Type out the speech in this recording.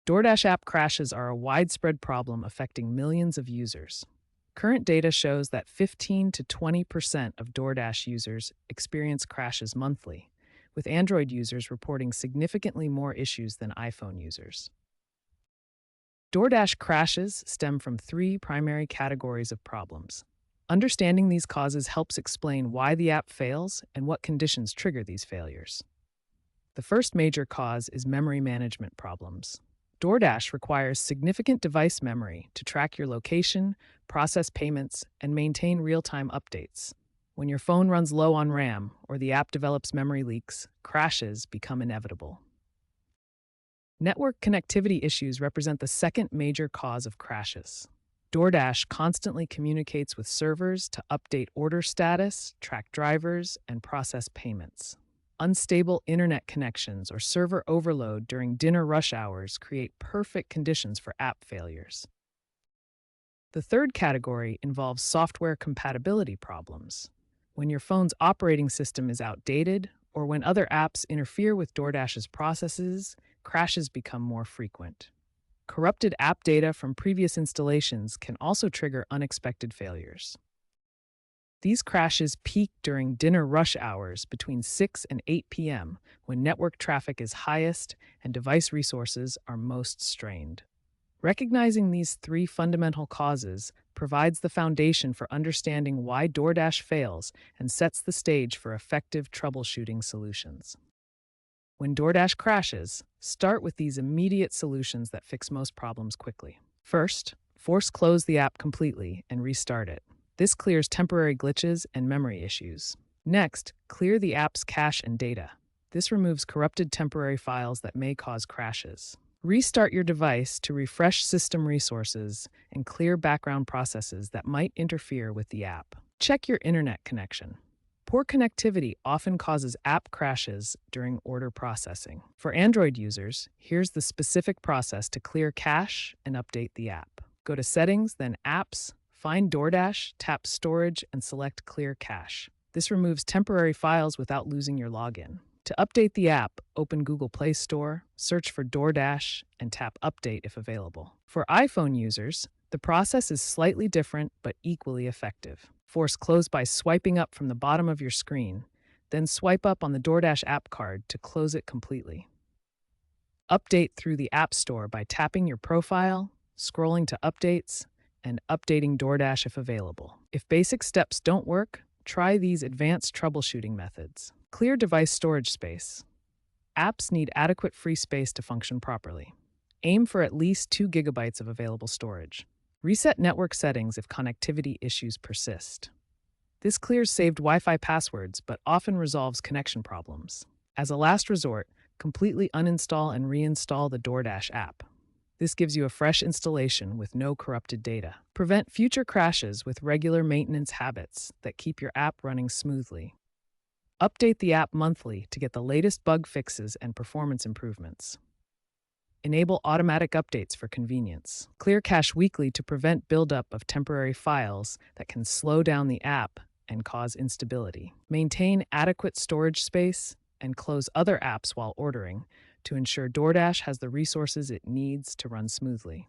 DoorDash app crashes are a widespread problem affecting millions of users. Current data shows that 15 to 20% of DoorDash users experience crashes monthly, with Android users reporting significantly more issues than iPhone users. DoorDash crashes stem from three primary categories of problems. Understanding these causes helps explain why the app fails and what conditions trigger these failures. The first major cause is memory management problems. DoorDash requires significant device memory to track your location, process payments, and maintain real-time updates. When your phone runs low on RAM or the app develops memory leaks, crashes become inevitable. Network connectivity issues represent the second major cause of crashes. DoorDash constantly communicates with servers to update order status, track drivers, and process payments. Unstable internet connections or server overload during dinner rush hours create perfect conditions for app failures. The third category involves software compatibility problems. When your phone's operating system is outdated or when other apps interfere with DoorDash's processes, crashes become more frequent. Corrupted app data from previous installations can also trigger unexpected failures. These crashes peak during dinner rush hours between 6 and 8 p.m. when network traffic is highest and device resources are most strained. Recognizing these three fundamental causes provides the foundation for understanding why DoorDash fails and sets the stage for effective troubleshooting solutions. When DoorDash crashes, start with these immediate solutions that fix most problems quickly. First, force close the app completely and restart it. This clears temporary glitches and memory issues. Next, clear the app's cache and data. This removes corrupted temporary files that may cause crashes. Restart your device to refresh system resources and clear background processes that might interfere with the app. Check your internet connection. Poor connectivity often causes app crashes during order processing. For Android users, here's the specific process to clear cache and update the app. Go to Settings, then Apps, find DoorDash, tap Storage, and select Clear Cache. This removes temporary files without losing your login. To update the app, open Google Play Store, search for DoorDash, and tap Update if available. For iPhone users, the process is slightly different but equally effective. Force close by swiping up from the bottom of your screen, then swipe up on the DoorDash app card to close it completely. Update through the App Store by tapping your profile, scrolling to Updates, and updating DoorDash if available. If basic steps don't work, try these advanced troubleshooting methods. Clear device storage space. Apps need adequate free space to function properly. Aim for at least 2 gigabytes of available storage. Reset network settings if connectivity issues persist. This clears saved Wi-Fi passwords but often resolves connection problems. As a last resort, completely uninstall and reinstall the DoorDash app. This gives you a fresh installation with no corrupted data. Prevent future crashes with regular maintenance habits that keep your app running smoothly. Update the app monthly to get the latest bug fixes and performance improvements. Enable automatic updates for convenience. Clear cache weekly to prevent buildup of temporary files that can slow down the app and cause instability. Maintain adequate storage space and close other apps while ordering to ensure DoorDash has the resources it needs to run smoothly.